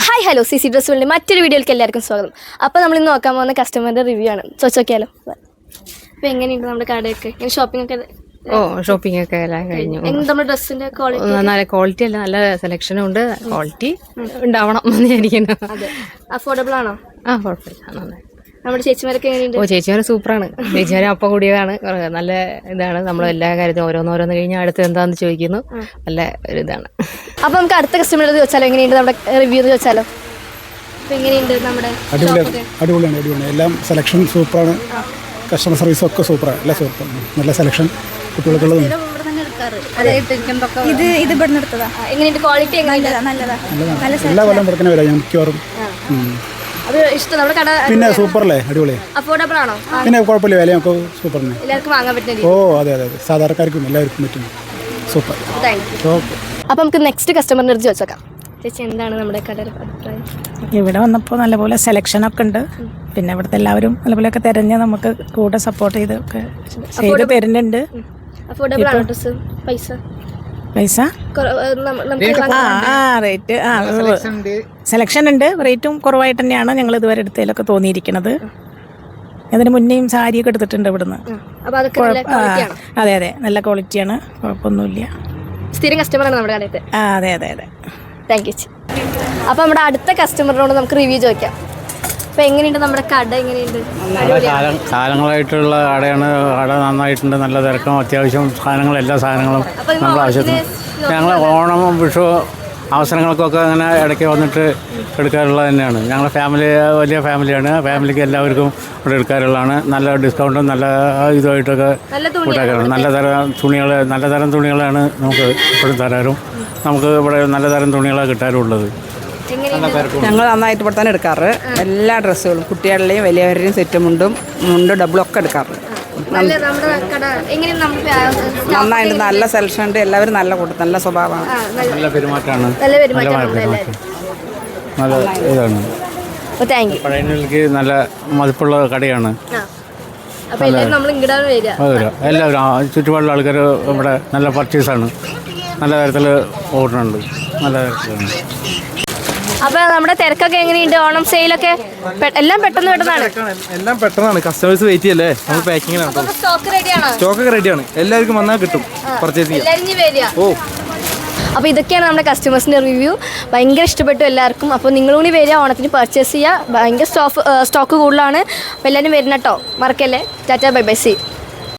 Hi hello CC dress വേൾഡിൻ്റെ മറ്റൊരു വീഡിയോയിലേക്ക് എല്ലാവർക്കും സ്വാഗതം. അപ്പോൾ നമ്മൾ ഇന്ന് നോക്കാൻ പോകുന്ന കസ്റ്റമറിൻ്റെ റിവ്യൂ ആണ്. ചോദിച്ചോക്കിയാലോ. അപ്പോൾ എങ്ങനെയുണ്ട് നമ്മുടെ കടയൊക്കെ, ഇങ്ങനെ ഷോപ്പിംഗ് ഒക്കെ? ഷോപ്പിംഗ് ഒക്കെ എല്ലാം കഴിഞ്ഞു. നമ്മുടെ ഡ്രസ്സിന്റെ ക്വാളിറ്റി നല്ല ക്വാളിറ്റി അല്ല, നല്ല സെലക്ഷനും ഉണ്ട്. ക്വാളിറ്റി ഉണ്ടാവണം എന്ന് വിചാരിക്കുന്നു. അഫോർഡബിൾ ആണോ? കുഴപ്പമില്ല, നന്നായി. നമ്മുടെ ചേച്ചിമാരൊക്കെ എങ്ങനെയുണ്ട്? ചേച്ചിമാരെ സൂപ്പറാണ്. ചേച്ചിമാരെ അപ്പം കൂടിയതാണ്, നല്ല ഇതാണ്. നമ്മൾ എല്ലാ കാര്യത്തിലും ഓരോന്ന് കഴിഞ്ഞാൽ അടുത്ത് എന്താന്ന് ചോദിക്കുന്നു. നല്ല ഒരു ഇതാണ്. അപ്പോൾ നമുക്ക് അടുത്ത കസ്റ്റമർ ചോദിച്ചാലോ, എങ്ങനെയുണ്ട് നമ്മുടെ റിവ്യൂ ചോദിച്ചാലോ. അപ്പോൾ എങ്ങനെയുണ്ട് നമ്മുടെ? അടിപൊളിയാണ്. എല്ലാം സെലക്ഷൻ സൂപ്പറാണ്. കസ്റ്റമർ സർവീസ് ഒക്കെ സൂപ്പറാണ്. എല്ലാം സൂപ്പർ, നല്ല സെലക്ഷൻ കുട്ടികൾക്കുള്ളതും. ഇത് ഇവിടുന്ന് എടുത്തതാ. എങ്ങനെയുണ്ട് ക്വാളിറ്റി? എല്ലാ കൊല്ലം കൊടുക്കുന്ന വരാം ഞാൻ മിക്കവാറും. അത് ഇഷ്ടം നമ്മുടെ കട. പിന്നെ സൂപ്പറല്ലേ, അടിപൊളി. അഫോർഡബിൾ ആണോ? പിന്നെ കുഴപ്പമില്ല, വിലയൊക്കെ സൂപ്പറിന് എല്ലാവർക്കും വാങ്ങാൻ പറ്റുന്ന. ഓ അതെ, സാധാരണക്കാർക്കും എല്ലാവർക്കും പറ്റും. സൂപ്പർ. ഓക്കെ. അപ്പോൾ നമുക്ക് നെക്സ്റ്റ് കസ്റ്റമറിൻ്റെ അടുത്ത് ചോദിച്ചേക്കാം. ചേച്ചി, എന്താണ് നമ്മുടെ കടയുടെ അഭിപ്രായം? ഇവിടെ വന്നപ്പോൾ നല്ലപോലെ സെലക്ഷനൊക്കെ ഉണ്ട്. പിന്നെ ഇവിടുത്തെ എല്ലാവരും നല്ലപോലെയൊക്കെ തിരഞ്ഞ് നമുക്ക് കൂടെ സപ്പോർട്ട് ചെയ്ത് ഒക്കെ ചെയ്ത് തരുന്നുണ്ട്. അഫോർഡബിൾ ആണ് ഡ്രസ്സ്? പൈസ റേറ്റ് സെലക്ഷൻ ഉണ്ട്. റേറ്റും കുറവായിട്ട് തന്നെയാണ് ഞങ്ങൾ ഇതുവരെ എടുത്തതിലൊക്കെ തോന്നിയിരിക്കുന്നത്. അതിന് മുന്നേയും സാരിയൊക്കെ എടുത്തിട്ടുണ്ട് ഇവിടുന്ന്. അതെ, നല്ല ക്വാളിറ്റിയാണ്, കുഴപ്പമൊന്നുമില്ല. സ്ഥിരം കസ്റ്റമറാണ് നമ്മുടെ കടയിൽ. അതെ. Thank you. അപ്പോൾ നമ്മുടെ അടുത്ത കസ്റ്റമറിനോട് നമുക്ക് റിവ്യൂ ചോദിക്കാം. അപ്പോൾ എങ്ങനെയുണ്ട് നമ്മുടെ കട? എങ്ങനെയുണ്ട്? കാലങ്ങളായിട്ടുള്ള കടയാണ്. കട നന്നായിട്ടുണ്ട്, നല്ല തിരക്കും, അത്യാവശ്യം സാധനങ്ങൾ, എല്ലാ സാധനങ്ങളും നമ്മുടെ ആവശ്യത്തിന്. ഞങ്ങൾ ഓണം, വിഷു അവസരങ്ങൾക്കൊക്കെ അങ്ങനെ ഇടയ്ക്ക് വന്നിട്ട് എടുക്കാറുള്ളത് തന്നെയാണ്. ഞങ്ങളുടെ ഫാമിലി വലിയ ഫാമിലിയാണ്. ഫാമിലിക്ക് എല്ലാവർക്കും ഇവിടെ എടുക്കാറുള്ളതാണ്. നല്ല ഡിസ്കൗണ്ടും നല്ല ഇതുമായിട്ടൊക്കെ കൂട്ടാക്കാറുണ്ട്. നല്ല തരം തുണികളാണ് നമുക്ക് എപ്പോഴും തരാറും. നമുക്ക് ഇവിടെ നല്ല തരം തുണികളാണ് കിട്ടാറുള്ളത്. ഞങ്ങൾ നന്നായിട്ട് ഇവിടെ തന്നെ എടുക്കാറ്. എല്ലാ ഡ്രസ്സുകളും കുട്ടികളുടെയും വലിയവരുടെയും സെറ്റും മുണ്ടും ഡബിളും ഒക്കെ എടുക്കാറ്. നന്നായിട്ട് നല്ല സെലക്ഷൻ ഉണ്ട്. എല്ലാവരും നല്ല സ്വഭാവമാണ്, നല്ല പെരുമാറ്റമാണ്, നല്ല ഇതാണ്. പഴയനിലേക്ക് നല്ല മതിപ്പുള്ള കടയാണ്. എല്ലാവരും ചുറ്റുപാടുള്ള ആൾക്കാർ ഇവിടെ നല്ല പർച്ചേസാണ്. നല്ല തരത്തിൽ ഓടുന്നുണ്ട്, നല്ല തരത്തിലാണ്. അപ്പോൾ നമ്മുടെ തിരക്കൊക്കെ എങ്ങനെയുണ്ട്? ഓണം സെയിലൊക്കെ എല്ലാം പെട്ടെന്നാണ്. കസ്റ്റമേഴ്സ് വെയിറ്റ് ചെയ്യല്ലേ, നമ്മൾ പാക്കിങ്ങിനാണ്. സ്റ്റോക്കൊക്കെ റെഡിയാണ്, എല്ലാവർക്കും വന്നാൽ കിട്ടും, പർച്ചേസ് ചെയ്യാം. അപ്പോൾ ഇതൊക്കെയാണ് നമ്മുടെ കസ്റ്റമേഴ്സിൻ്റെ റിവ്യൂ. ഭയങ്കര ഇഷ്ടപ്പെട്ടു എല്ലാവർക്കും. അപ്പോൾ നിങ്ങളും കൂടി വരിക, ഓണത്തിന് പർച്ചേസ് ചെയ്യുക. ഭയങ്കര സ്റ്റോക്ക് കൂടുതലാണ്. അപ്പോൾ എല്ലാവരും വരുന്ന കേട്ടോ, മറക്കല്ലേ. Tata, bye bye, see.